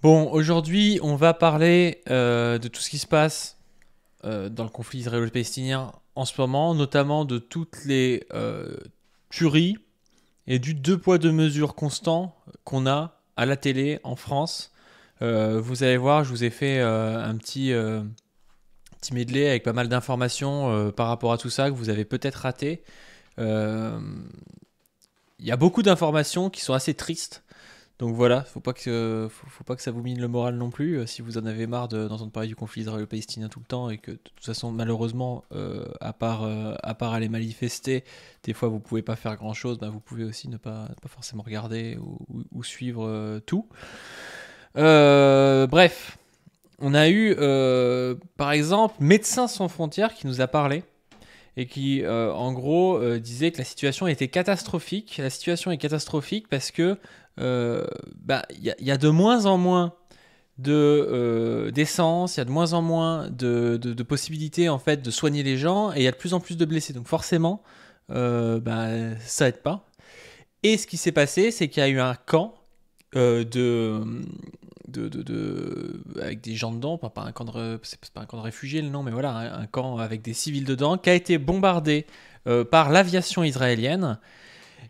Bon, aujourd'hui, on va parler de tout ce qui se passe dans le conflit israélo-palestinien en ce moment, notamment de toutes les tueries et du deux poids deux mesures constant qu'on a à la télé en France. Vous allez voir, je vous ai fait un petit medley avec pas mal d'informations par rapport à tout ça que vous avez peut-être raté. Il y a beaucoup d'informations qui sont assez tristes. Donc voilà, faut pas que ça vous mine le moral non plus. Si vous en avez marre d'entendre parler du conflit israélo-palestinien tout le temps et que de toute façon, malheureusement, à part aller manifester, des fois vous pouvez pas faire grand chose, vous pouvez aussi ne pas forcément regarder ou suivre tout. Bref, on a eu par exemple Médecins sans frontières qui nous a parlé et qui, en gros, disait que la situation était catastrophique. La situation est catastrophique parce que y a de moins en moins d'essence, il y a de moins en moins de possibilités en fait de soigner les gens et il y a de plus en plus de blessés. Donc forcément, ça aide pas. Et ce qui s'est passé, c'est qu'il y a eu un camp avec des gens dedans, pas un camp c'est pas un camp de réfugiés le nom, mais voilà, un camp avec des civils dedans, qui a été bombardé par l'aviation israélienne.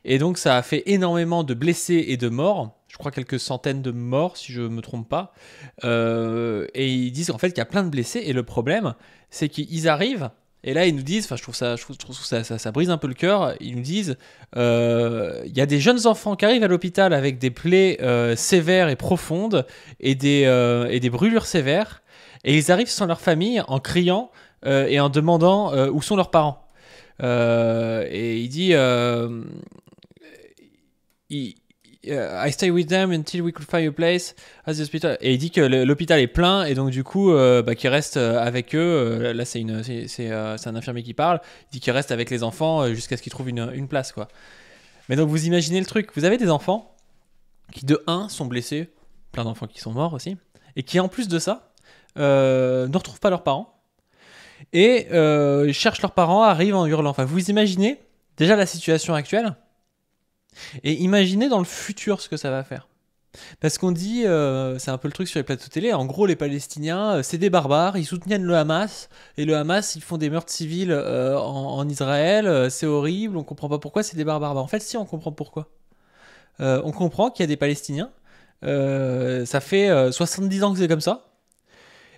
Et donc ça a fait énormément de blessés et de morts. Je crois quelques centaines de morts, si je ne me trompe pas. Et ils disent en fait qu'il y a plein de blessés. Et le problème, c'est qu'ils arrivent. Et là, ils nous disent, enfin, je trouve ça brise un peu le cœur. Ils nous disent, il y a des jeunes enfants qui arrivent à l'hôpital avec des plaies sévères et profondes et des brûlures sévères. Et ils arrivent sans leur famille en criant et en demandant où sont leurs parents. Et il dit, I stay with them until we could find a place at the hospital. Et il dit que l'hôpital est plein et donc du coup, qu'il reste avec eux. Là, c'est un infirmier qui parle. Il dit qu'il reste avec les enfants jusqu'à ce qu'ils trouvent une place, quoi. Mais donc vous imaginez le truc. Vous avez des enfants qui de 1 sont blessés, plein d'enfants qui sont morts aussi, et qui en plus de ça ne retrouvent pas leurs parents et cherchent leurs parents, arrivent en hurlant. Enfin, vous imaginez déjà la situation actuelle. Et imaginez dans le futur ce que ça va faire. Parce qu'on dit, c'est un peu le truc sur les plateaux télé, en gros les Palestiniens, c'est des barbares, ils soutiennent le Hamas, et le Hamas, ils font des meurtres civils en Israël, c'est horrible, on comprend pas pourquoi c'est des barbares. En fait, si, on comprend pourquoi. On comprend qu'il y a des Palestiniens, ça fait 70 ans que c'est comme ça,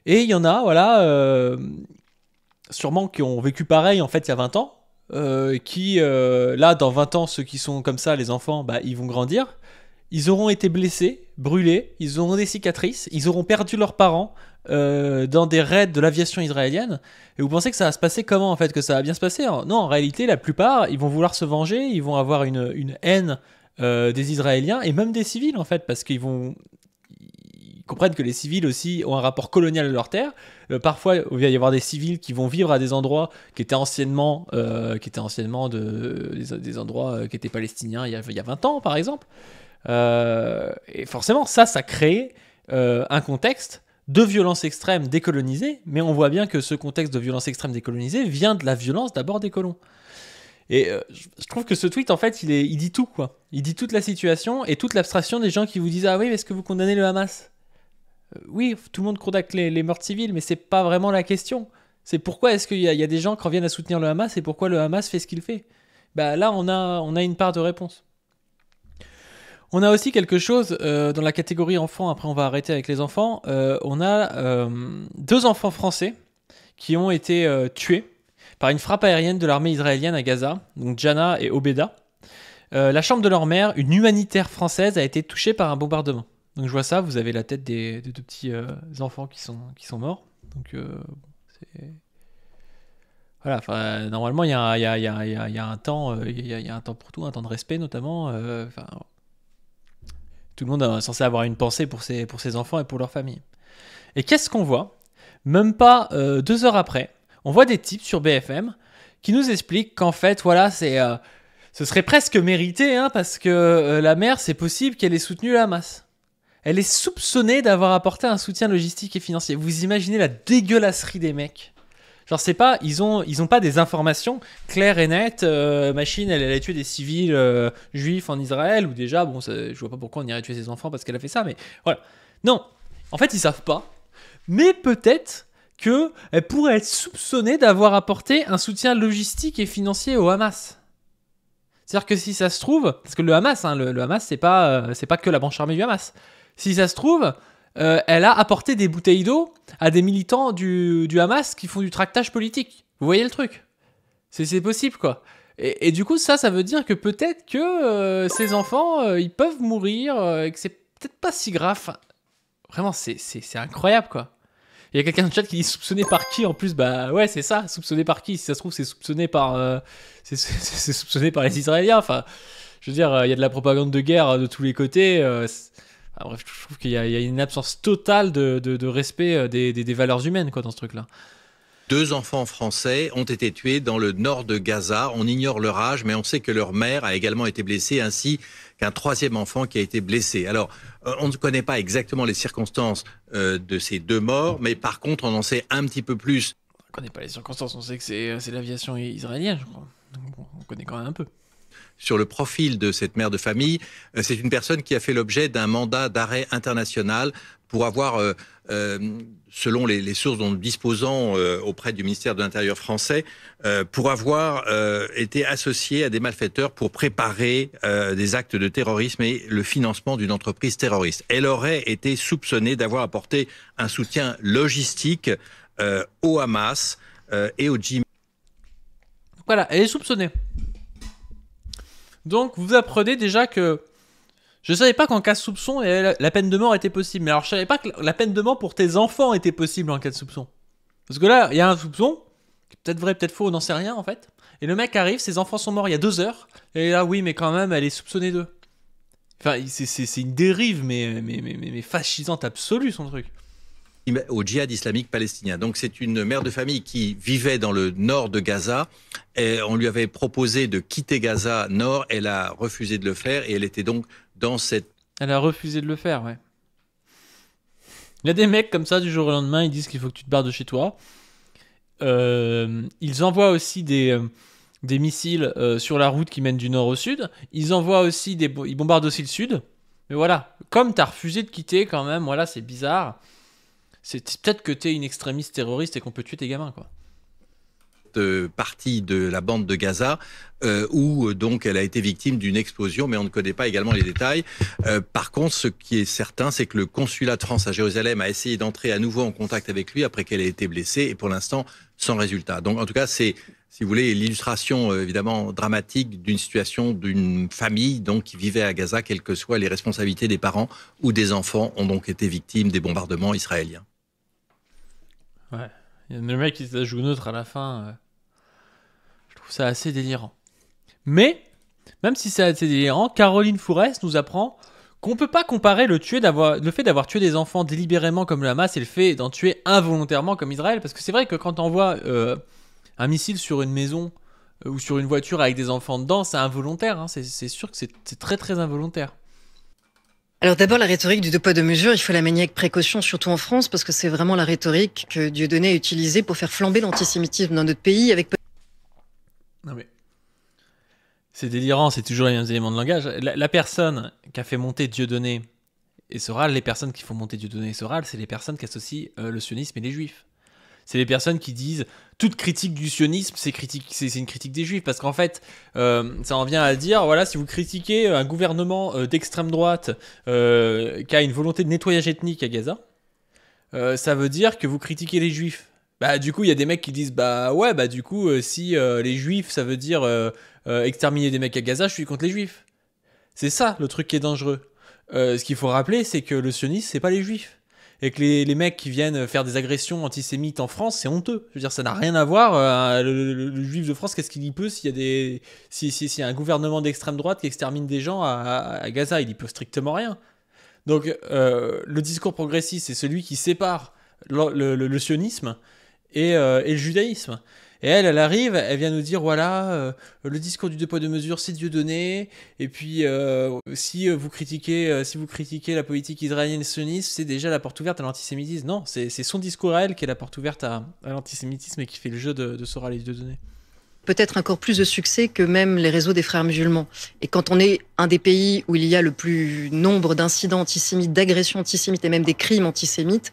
et il y en a, voilà, sûrement qui ont vécu pareil en fait il y a 20 ans, là dans 20 ans ceux qui sont comme ça les enfants ils vont grandir, ils auront été blessés, brûlés, ils auront des cicatrices, ils auront perdu leurs parents dans des raids de l'aviation israélienne. Et vous pensez que ça va se passer comment en fait, que ça va bien se passer? Non, en réalité la plupart ils vont vouloir se venger, ils vont avoir une haine des Israéliens et même des civils en fait, parce qu'ils comprennent que les civils aussi ont un rapport colonial à leur terre. Parfois, il va y avoir des civils qui vont vivre à des endroits qui étaient anciennement, des endroits qui étaient palestiniens il y a 20 ans, par exemple. Et forcément, ça crée un contexte de violence extrême décolonisée, mais on voit bien que ce contexte de violence extrême décolonisée vient de la violence d'abord des colons. Et je trouve que ce tweet, en fait, il dit tout, quoi. Il dit toute la situation et toute l'abstraction des gens qui vous disent « Ah oui, est-ce que vous condamnez le Hamas ?» Oui, tout le monde condamne les meurtres civils, mais c'est pas vraiment la question. C'est pourquoi est-ce qu'il y a des gens qui reviennent à soutenir le Hamas et pourquoi le Hamas fait ce qu'il fait. Là, on a une part de réponse. On a aussi quelque chose dans la catégorie enfants, après on va arrêter avec les enfants. On a 2 enfants français qui ont été tués par une frappe aérienne de l'armée israélienne à Gaza, donc Jana et Obeda. La chambre de leur mère, une humanitaire française, a été touchée par un bombardement. Donc je vois ça, vous avez la tête des 2 petits enfants qui sont morts. Donc c'est... Voilà, normalement il y a un temps, il y a un temps pour tout, un temps de respect notamment. Tout le monde est censé avoir une pensée pour ses enfants et pour leur famille. Et qu'est-ce qu'on voit? Même pas 2 heures après, on voit des types sur BFM qui nous expliquent qu'en fait, voilà, ce serait presque mérité, parce que la mère, c'est possible qu'elle ait soutenu le Hamas. Elle est soupçonnée d'avoir apporté un soutien logistique et financier. Vous imaginez la dégueulasserie des mecs? Genre, c'est pas, ils ont pas des informations claires et nettes. Machine, elle a tué des civils juifs en Israël, ou déjà, bon, je vois pas pourquoi on irait tuer ses enfants parce qu'elle a fait ça, mais voilà. Non, En fait, ils savent pas. Mais peut-être qu'elle pourrait être soupçonnée d'avoir apporté un soutien logistique et financier au Hamas. C'est-à-dire que si ça se trouve, parce que le Hamas, hein, le Hamas, c'est pas que la branche armée du Hamas. Si ça se trouve, elle a apporté des bouteilles d'eau à des militants du Hamas qui font du tractage politique. Vous voyez le truc? C'est possible, quoi. Et du coup, ça veut dire que peut-être que ces enfants, ils peuvent mourir, et que c'est peut-être pas si grave. Enfin, vraiment, c'est incroyable, quoi. Il y a quelqu'un dans le chat qui dit soupçonné par qui en plus? Bah ouais, c'est ça, soupçonné par qui? Si ça se trouve, c'est soupçonné par, c'est soupçonné par les Israéliens. Enfin, je veux dire, il y a de la propagande de guerre de tous les côtés. Enfin, bref, je trouve qu'il y a une absence totale de respect des valeurs humaines, quoi, dans ce truc-là. 2 enfants français ont été tués dans le nord de Gaza. On ignore leur âge, mais on sait que leur mère a également été blessée, ainsi qu'un 3e enfant qui a été blessé. Alors, on ne connaît pas exactement les circonstances de ces 2 morts, mais par contre, on en sait un petit peu plus. On ne connaît pas les circonstances, on sait que c'est l'aviation israélienne, je crois. Donc, bon, on connaît quand même un peu. Sur le profil de cette mère de famille, c'est une personne qui a fait l'objet d'un mandat d'arrêt international pour avoir, selon les sources dont nous disposons auprès du ministère de l'Intérieur français, pour avoir été associée à des malfaiteurs pour préparer des actes de terrorisme et le financement d'une entreprise terroriste. Elle aurait été soupçonnée d'avoir apporté un soutien logistique au Hamas et au djihad. Voilà, elle est soupçonnée. Donc, vous apprenez déjà que... Je savais pas qu'en cas de soupçon, la peine de mort était possible. Mais alors, je savais pas que la peine de mort pour tes enfants était possible en cas de soupçon. Parce que là, il y a un soupçon, qui est peut-être vrai, peut-être faux, on n'en sait rien en fait. Et le mec arrive, ses enfants sont morts il y a 2 heures. Et là, oui, mais quand même, elle est soupçonnée d'eux. Enfin, c'est une dérive, mais fascisante absolue, son truc. Au djihad islamique palestinien. Donc c'est une mère de famille qui vivait dans le nord de Gaza. Et on lui avait proposé de quitter Gaza nord. Elle a refusé de le faire et elle était donc dans cette... Elle a refusé de le faire, ouais. Il y a des mecs comme ça, du jour au lendemain, ils disent qu'il faut que tu te barres de chez toi. Ils envoient aussi des missiles sur la route qui mène du nord au sud. Ils envoient aussi ils bombardent aussi le sud. Mais voilà, comme t'as refusé de quitter quand même, voilà, c'est bizarre. C'est peut-être que t'es une extrémiste terroriste et qu'on peut tuer tes gamins, quoi. Partie de la bande de Gaza où donc elle a été victime d'une explosion, mais on ne connaît pas également les détails. Par contre, ce qui est certain, c'est que le consulat de France à Jérusalem a essayé d'entrer à nouveau en contact avec lui après qu'elle ait été blessée, et pour l'instant sans résultat. Donc en tout cas, c'est, si vous voulez, l'illustration évidemment dramatique d'une situation d'une famille donc qui vivait à Gaza, quelles que soient les responsabilités des parents ou des enfants, ont donc été victimes des bombardements israéliens. Ouais. Il y a le mec qui se la joue neutre à la fin. Je trouve ça assez délirant. Mais, même si c'est assez délirant, Caroline Fourest nous apprend qu'on peut pas comparer le fait d'avoir tué des enfants délibérément comme le Hamas et le fait d'en tuer involontairement comme Israël. Parce que c'est vrai que quand on voit un missile sur une maison ou sur une voiture avec des enfants dedans, c'est involontaire. Hein. C'est sûr que c'est très très involontaire. Alors d'abord, la rhétorique du 2 poids 2 mesures, il faut la manier avec précaution, surtout en France, parce que c'est vraiment la rhétorique que Dieudonné a utilisée pour faire flamber l'antisémitisme dans notre pays avec... Non mais... C'est délirant, c'est toujours les mêmes éléments de langage. La personne qui a fait monter Dieudonné et Soral, les personnes qui font monter Dieudonné et Soral, c'est les personnes qui associent le sionisme et les juifs. C'est les personnes qui disent toute critique du sionisme, c'est une critique des juifs. Parce qu'en fait, ça en vient à dire, voilà, si vous critiquez un gouvernement d'extrême droite qui a une volonté de nettoyage ethnique à Gaza, ça veut dire que vous critiquez les juifs. Bah du coup, il y a des mecs qui disent, bah ouais, bah du coup, si les juifs, ça veut dire exterminer des mecs à Gaza, je suis contre les juifs. C'est ça le truc qui est dangereux. Ce qu'il faut rappeler, c'est que le sionisme, c'est pas les juifs. Et que les mecs qui viennent faire des agressions antisémites en France, c'est honteux. Je veux dire, ça n'a rien à voir. Le juif de France, qu'est-ce qu'il y peut s'il y a un gouvernement d'extrême droite qui extermine des gens à Gaza? Il y peut strictement rien. Donc, le discours progressiste, c'est celui qui sépare le sionisme et le judaïsme. Et elle arrive, elle vient nous dire, voilà, le discours du 2 poids 2 mesures, c'est Dieudonné. Et puis, si vous critiquez la politique israélienne sioniste, c'est déjà la porte ouverte à l'antisémitisme. Non, c'est son discours à elle qui est la porte ouverte à l'antisémitisme et qui fait le jeu de Soral et Dieudonné. peut-être encore plus de succès que même les réseaux des frères musulmans. Et quand on est un des pays où il y a le plus nombre d'incidents antisémites, d'agressions antisémites et même des crimes antisémites,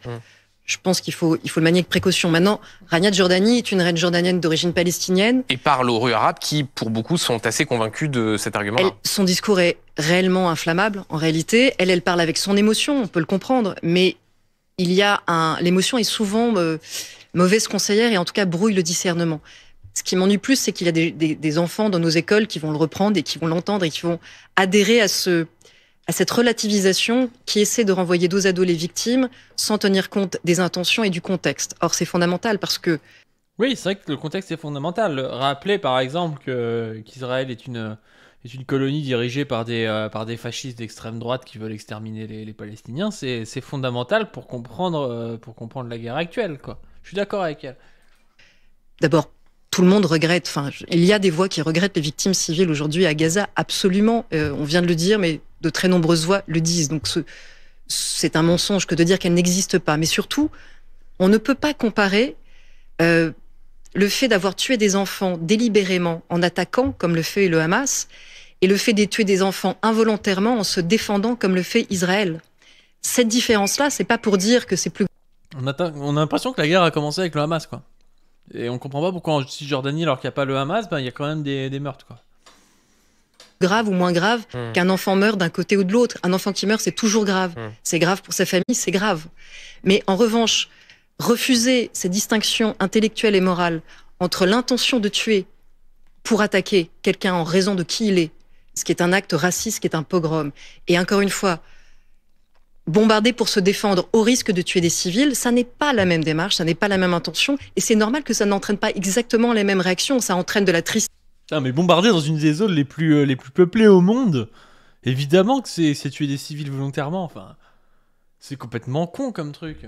je pense qu'il faut le manier avec précaution. Maintenant, Rania de Jordanie est une reine jordanienne d'origine palestinienne. Et parle aux rues arabes qui, pour beaucoup, sont assez convaincus de cet argument-là. Son discours est réellement inflammable, en réalité. Elle parle avec son émotion, on peut le comprendre. Mais il y a l'émotion est souvent mauvaise conseillère et en tout cas brouille le discernement. Ce qui m'ennuie plus, c'est qu'il y a des enfants dans nos écoles qui vont le reprendre et qui vont l'entendre et qui vont adhérer à cette relativisation qui essaie de renvoyer dos à dos les victimes sans tenir compte des intentions et du contexte. Or, c'est fondamental parce que... Oui, c'est vrai que le contexte est fondamental. Rappeler, par exemple, qu'Israël est une colonie dirigée par des fascistes d'extrême droite qui veulent exterminer les Palestiniens, c'est fondamental pour comprendre la guerre actuelle, quoi. Je suis d'accord avec elle. D'abord, tout le monde regrette, il y a des voix qui regrettent les victimes civiles aujourd'hui à Gaza, absolument. On vient de le dire, mais de très nombreuses voix le disent. Donc c'est un mensonge que de dire qu'elle n'existe pas. Mais surtout, on ne peut pas comparer le fait d'avoir tué des enfants délibérément en attaquant, comme le fait le Hamas, et le fait de tuer des enfants involontairement en se défendant, comme le fait Israël. Cette différence-là, c'est pas pour dire que c'est plus... On a l'impression que la guerre a commencé avec le Hamas, quoi. Et on comprend pas pourquoi en Cisjordanie, alors qu'il n'y a pas le Hamas, il y a quand même des meurtres, quoi. Grave ou moins grave qu'un enfant meurt d'un côté ou de l'autre. Un enfant qui meurt, c'est toujours grave. C'est grave pour sa famille, c'est grave. Mais en revanche, refuser ces distinctions intellectuelles et morales entre l'intention de tuer pour attaquer quelqu'un en raison de qui il est, ce qui est un acte raciste, qui est un pogrom, et encore une fois, bombarder pour se défendre au risque de tuer des civils, ça n'est pas la même démarche, ça n'est pas la même intention, et c'est normal que ça n'entraîne pas exactement les mêmes réactions, ça entraîne de la tristesse. Putain, mais bombarder dans une des zones les plus peuplées au monde, évidemment que c'est tuer des civils volontairement, enfin, c'est complètement con comme truc.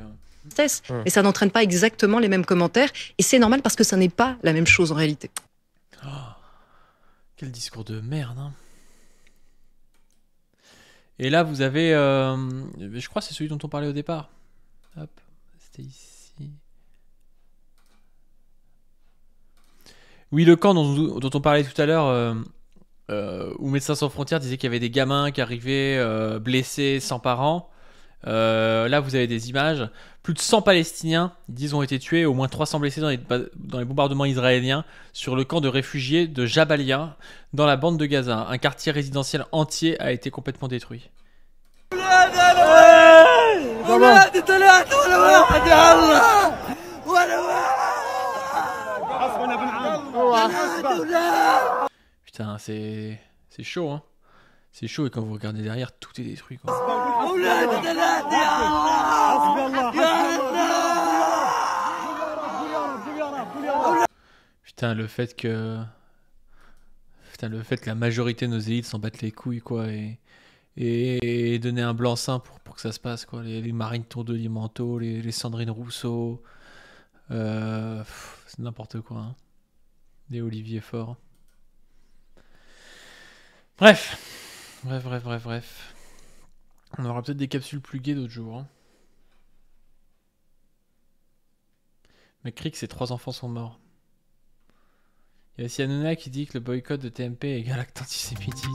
Et ça n'entraîne pas exactement les mêmes commentaires, et c'est normal parce que ça n'est pas la même chose en réalité. Oh, quel discours de merde, hein. Et là, vous avez... je crois que c'est celui dont on parlait au départ. Hop, c'était ici. Oui, le camp dont on parlait tout à l'heure, où Médecins Sans Frontières disait qu'il y avait des gamins qui arrivaient blessés, sans parents. Là, vous avez des images. Plus de 100 Palestiniens, ils disent, ont été tués, au moins 300 blessés dans les bombardements israéliens sur le camp de réfugiés de Jabalia, dans la bande de Gaza. Un quartier résidentiel entier a été complètement détruit. Putain, c'est chaud, hein. C'est chaud, et quand vous regardez derrière, tout est détruit, quoi. Putain, le fait que la majorité de nos élites s'en battent les couilles, quoi, et donner un blanc-seing pour que ça se passe, quoi. Les Marine Tourdeau-Limanteau, les Sandrine Rousseau, c'est n'importe quoi, hein. Des Olivier Faure. Bref. On aura peut-être des capsules plus gaies d'autres jours, hein. Mais Crick, ses 3 enfants sont morts. Il y a aussi Hanouna qui dit que le boycott de TMP est égal acte antisémitiste.